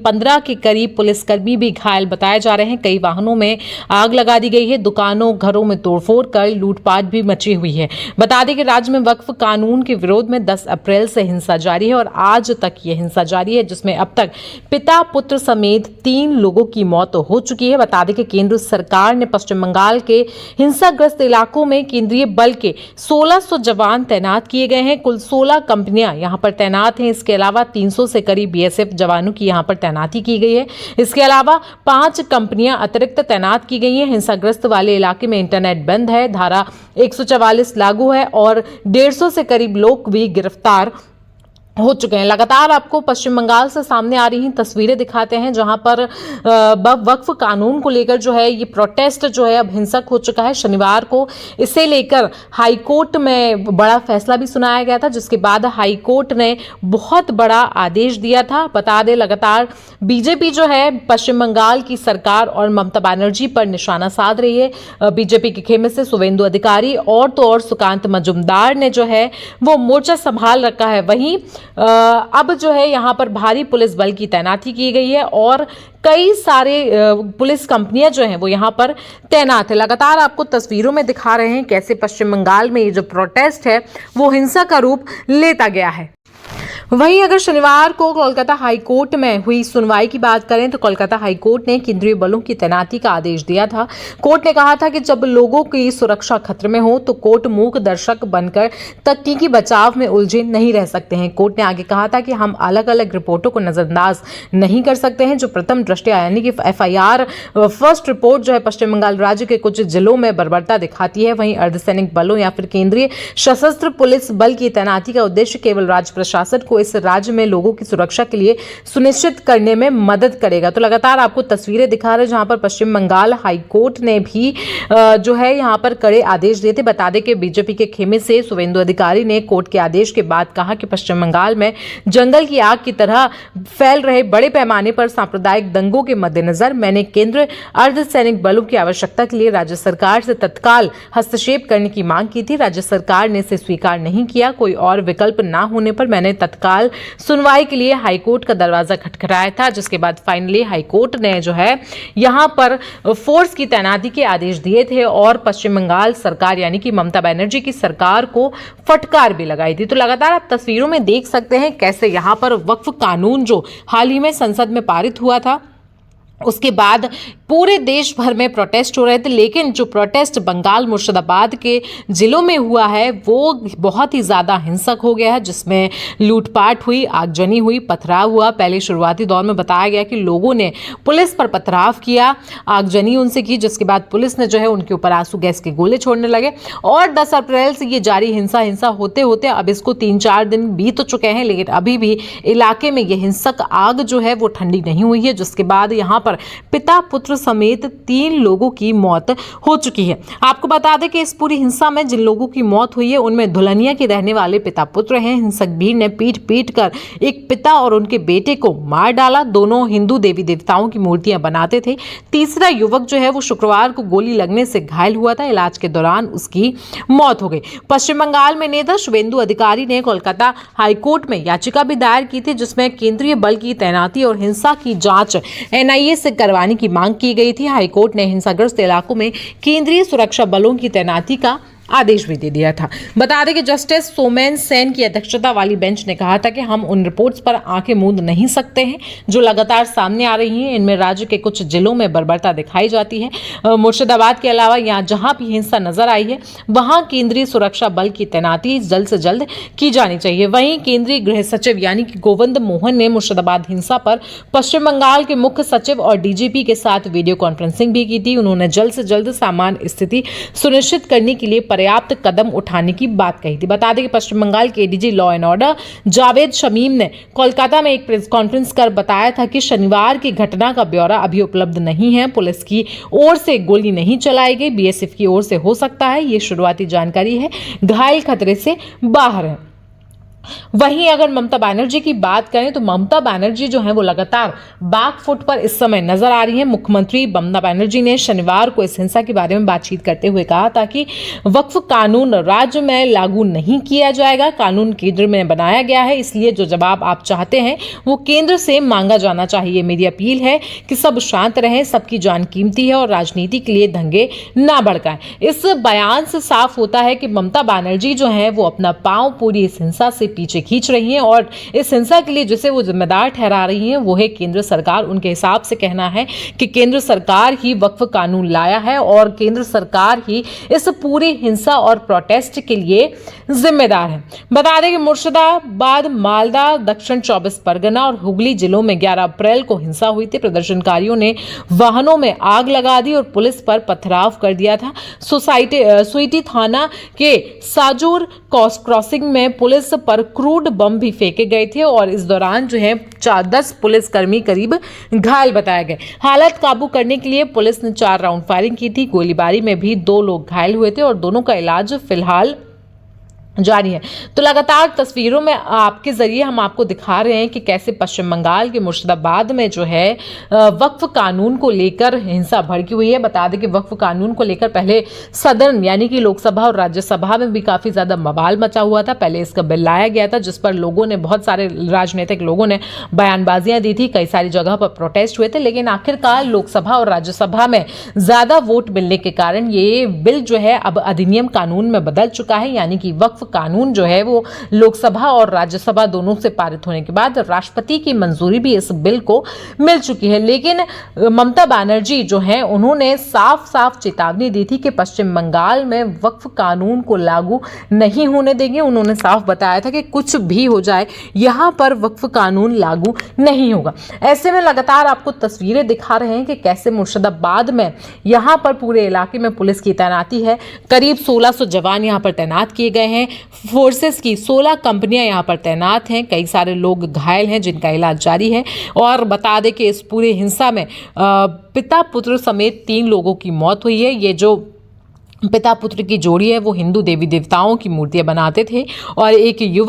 15 के करीब पुलिसकर्मी भी घायल बताए जा रहे हैं। कई वाहनों में आग लगा दी गई है। दुकानों घरों में तोड़फोड़ कर लूटपाट भी मची हुई है। बता दें कि राज्य में वक्फ कानून के विरोध में 10 अप्रैल से हिंसा जारी है और आज तक ये हिंसा जारी है, जिसमें अब तक पिता पुत्र समेत 3 लोगों की मौत हो चुकी है। बता दें कि केंद्र सरकार ने पश्चिम बंगाल के हिंसाग्रस्त इलाकों में केंद्रीय बल के 1600 जवान तैनात किए गए हैं। कुल 16 कंपनियां यहां पर तैनात हैं। इसके अलावा 300 से करीब बीएसएफ जवानों की यहां पर तैनाती की गई है। इसके अलावा 5 कंपनियां अतिरिक्त तैनात की गई हैं। हिंसाग्रस्त वाले इलाके में इंटरनेट बंद है, धारा 144 लागू है और 150 से करीब लोग भी गिरफ्तार हो चुके हैं। लगातार आपको पश्चिम बंगाल से सामने आ रही तस्वीरें दिखाते हैं, जहां पर वक्फ कानून को लेकर जो है ये प्रोटेस्ट जो है अब हिंसक हो चुका है। शनिवार को इसे लेकर हाईकोर्ट में बड़ा फैसला भी सुनाया गया था, जिसके बाद हाईकोर्ट ने बहुत बड़ा आदेश दिया था। बता दें, लगातार बीजेपी जो है पश्चिम बंगाल की सरकार और ममता बनर्जी पर निशाना साध रही है। बीजेपी के खेमे से शुवेंदु अधिकारी और तो और सुकांत मजुमदार ने जो है वो मोर्चा संभाल रखा है। वहीं अब जो है यहां पर भारी पुलिस बल की तैनाती की गई है और कई सारे पुलिस कंपनियां जो हैं वो यहां पर तैनात है। लगातार आपको तस्वीरों में दिखा रहे हैं कैसे पश्चिम बंगाल में ये जो प्रोटेस्ट है वो हिंसा का रूप लेता गया है। वहीं अगर शनिवार को कोलकाता हाईकोर्ट में हुई सुनवाई की बात करें तो कोलकाता हाईकोर्ट ने केंद्रीय बलों की तैनाती का आदेश दिया था। कोर्ट ने कहा था कि जब लोगों की सुरक्षा खतरे में हो तो कोर्ट मूक दर्शक बनकर तकनीकी बचाव में उलझे नहीं रह सकते हैं। कोर्ट ने आगे कहा था कि हम अलग अलग रिपोर्टों को नजरअंदाज नहीं कर सकते हैं जो प्रथम दृष्टया यानी कि एफआईआर फर्स्ट रिपोर्ट जो है पश्चिम बंगाल राज्य के कुछ जिलों में बर्बरता दिखाती है। वहीं अर्धसैनिक बलों या फिर केंद्रीय सशस्त्र पुलिस बल की तैनाती का उद्देश्य केवल राज्य प्रशासन को इस राज्य में लोगों की सुरक्षा के लिए सुनिश्चित करने में मदद करेगा। तो लगातार आपको तस्वीरें दिखा रहे हैं जहां पर पश्चिम बंगाल हाईकोर्ट ने भी जो है यहां पर कड़े आदेश दिए थे। बता दें कि बीजेपी के खेमे से शुवेंदु अधिकारी ने कोर्ट के आदेश के बाद कहा कि पश्चिम बंगाल में जंगल की आग की तरह फैल रहे बड़े पैमाने पर सांप्रदायिक दंगों के मद्देनजर मैंने केंद्र अर्धसैनिक बलों की आवश्यकता के लिए राज्य सरकार से तत्काल हस्तक्षेप करने की मांग की थी। राज्य सरकार ने इसे स्वीकार नहीं किया। कोई और विकल्प ना होने पर मैंने तत्काल सुनवाई के लिए हाईकोर्ट का दरवाजा खटखटाया था, जिसके बाद फाइनली हाईकोर्ट ने जो है यहां पर फोर्स की तैनाती के आदेश दिए थे और पश्चिम बंगाल सरकार यानी कि ममता बनर्जी की सरकार को फटकार भी लगाई थी। तो लगातार आप तस्वीरों में देख सकते हैं कैसे यहां पर वक्फ कानून जो हाल ही में संसद में पारित हुआ था उसके बाद पूरे देश भर में प्रोटेस्ट हो रहे थे, लेकिन जो प्रोटेस्ट बंगाल मुर्शिदाबाद के जिलों में हुआ है वो बहुत ही ज़्यादा हिंसक हो गया है, जिसमें लूटपाट हुई, आगजनी हुई, पथराव हुआ। पहले शुरुआती दौर में बताया गया कि लोगों ने पुलिस पर पथराव किया, आगजनी उनसे की, जिसके बाद पुलिस ने जो है उनके ऊपर आंसू गैस के गोले छोड़ने लगे और 10 अप्रैल से ये जारी हिंसा होते होते अब इसको 3-4 दिन बीत चुके हैं, लेकिन अभी भी इलाके में ये हिंसक आग जो है वो ठंडी नहीं हुई है, जिसके बाद यहाँ पिता पुत्र समेत 3 लोगों की मौत हो चुकी है। आपको बता दें कि इस पूरी हिंसा में जिन लोगों की मौत हुई है उनमें दुल्हनिया के रहने वाले पिता पुत्र हैं। हिंसक भीड़ ने पीट कर एक पिता और उनके बेटे को मार डाला। दोनों हिंदू देवी देवताओं की मूर्तियां बनाते थे। तीसरा युवक जो है वो शुक्रवार को गोली लगने से घायल हुआ था। इलाज के दौरान उसकी मौत हो गई। पश्चिम बंगाल में नेता शुवेंदु अधिकारी ने कोलकाता हाईकोर्ट में याचिका भी दायर की थी, जिसमें केंद्रीय बल की तैनाती और हिंसा की जांच एनआईए से करवाने की मांग की गई थी। हाईकोर्ट ने हिंसाग्रस्त इलाकों में केंद्रीय सुरक्षा बलों की तैनाती का आदेश भी दे दिया था। बता दें कि जस्टिस सोमेन सेन की अध्यक्षता वाली बेंच ने कहा था कि हम उन रिपोर्ट्स पर आंखें मूंद नहीं सकते हैं जो लगातार सामने आ रही हैं। इनमें राज्य के कुछ जिलों में बर्बरता दिखाई जाती है। मुर्शिदाबाद के अलावा यहाँ जहां भी हिंसा नजर आई है वहां केंद्रीय सुरक्षा बल की तैनाती जल्द से जल्द की जानी चाहिए। वहीं केंद्रीय गृह सचिव यानी कि गोविंद मोहन ने मुर्शिदाबाद हिंसा पर पश्चिम बंगाल के मुख्य सचिव और डीजीपी के साथ वीडियो कॉन्फ्रेंसिंग भी की थी। उन्होंने जल्द से जल्द सामान्य स्थिति सुनिश्चित करने के लिए पर्याप्त कदम उठाने की बात कही थी। बता दें कि पश्चिम बंगाल के ADG law and order Javed Shamim ने कोलकाता में एक प्रेस कॉन्फ्रेंस कर बताया था कि शनिवार की घटना का ब्यौरा अभी उपलब्ध नहीं है। पुलिस की ओर से गोली नहीं चलाई गई, बीएसएफ की ओर से हो सकता है। ये शुरुआती जानकारी है, घायल खतरे से बाहर है। वहीं अगर ममता बनर्जी की बात करें तो ममता बनर्जी जो है वो लगातार बैकफुट पर इस समय नजर आ रही है। मुख्यमंत्री ममता बनर्जी ने शनिवार को इस हिंसा के बारे में बातचीत करते हुए कहा था कि वक्फ कानून राज्य में लागू नहीं किया जाएगा, कानून केंद्र में बनाया गया है, इसलिए जो जवाब आप चाहते हैं वो केंद्र से मांगा जाना चाहिए। मेरी अपील है कि सब शांत रहें, सबकी जान कीमती है और राजनीति के लिए दंगे ना भड़काएं। इस बयान से साफ होता है कि ममता बनर्जी जो है वो अपना पांव पूरी इस हिंसा से पीछे खींच रही हैं और इस हिंसा के लिए जिसे वो जिम्मेदार ठहरा रही हैं वो है केंद्र सरकार। उनके हिसाब से कहना है कि केंद्र सरकार ही वक्फ कानून लाया है और केंद्र सरकार ही इस पूरी हिंसा और प्रोटेस्ट के लिए जिम्मेदार है। बता दें कि मुर्शिदाबाद, मालदा, दक्षिण 24 परगना और हुगली जिलों में 11 अप्रैल को हिंसा हुई थी। प्रदर्शनकारियों ने वाहनों में आग लगा दी और पुलिस पर पथराव कर दिया था। सुईटी थाना के साजूर क्रॉसिंग में पुलिस पर क्रूड बम भी फेंके गए थे और इस दौरान जो है 10 पुलिसकर्मी करीब घायल बताए गए। हालत काबू करने के लिए पुलिस ने 4 राउंड फायरिंग की थी। गोलीबारी में भी 2 लोग घायल हुए थे और दोनों का इलाज फिलहाल जारी है। तो लगातार तस्वीरों में आपके जरिए हम आपको दिखा रहे हैं कि कैसे पश्चिम बंगाल के मुर्शिदाबाद में जो है वक्फ कानून को लेकर हिंसा भड़की हुई है। बता दें कि वक्फ कानून को लेकर पहले सदन यानी कि लोकसभा और राज्यसभा में भी काफी ज्यादा बवाल मचा हुआ था। पहले इसका बिल लाया गया था जिस पर लोगों ने, बहुत सारे राजनीतिक लोगों ने बयानबाजियां दी थी, कई सारी जगह पर प्रोटेस्ट हुए थे, लेकिन आखिरकार लोकसभा और राज्यसभा में ज्यादा वोट मिलने के कारण ये बिल जो है अब अधिनियम कानून में बदल चुका है। यानी कि वक्फ कानून जो है वो लोकसभा और राज्यसभा दोनों से पारित होने के बाद राष्ट्रपति की मंजूरी भी इस बिल को मिल चुकी है। लेकिन ममता बनर्जी जो है उन्होंने साफ साफ चेतावनी दी थी कि पश्चिम बंगाल में वक्फ कानून को लागू नहीं होने देंगे। उन्होंने साफ बताया था कि कुछ भी हो जाए यहां पर वक्फ कानून लागू नहीं होगा। ऐसे में लगातार आपको तस्वीरें दिखा रहे हैं कि कैसे मुर्शिदाबाद में यहां पर पूरे इलाके में पुलिस की तैनाती है। करीब 1600 जवान यहां पर तैनात किए गए हैं। फोर्सेस की 16 कंपनियां यहां पर तैनात हैं। कई सारे लोग घायल हैं जिनका इलाज जारी है। और बता दें कि इस पूरे हिंसा में पिता पुत्र समेत 3 लोगों की मौत हुई है। ये जो पिता पुत्र की जोड़ी है वो हिंदू देवी देवताओं की मूर्तियां बनाते थे और एक युवक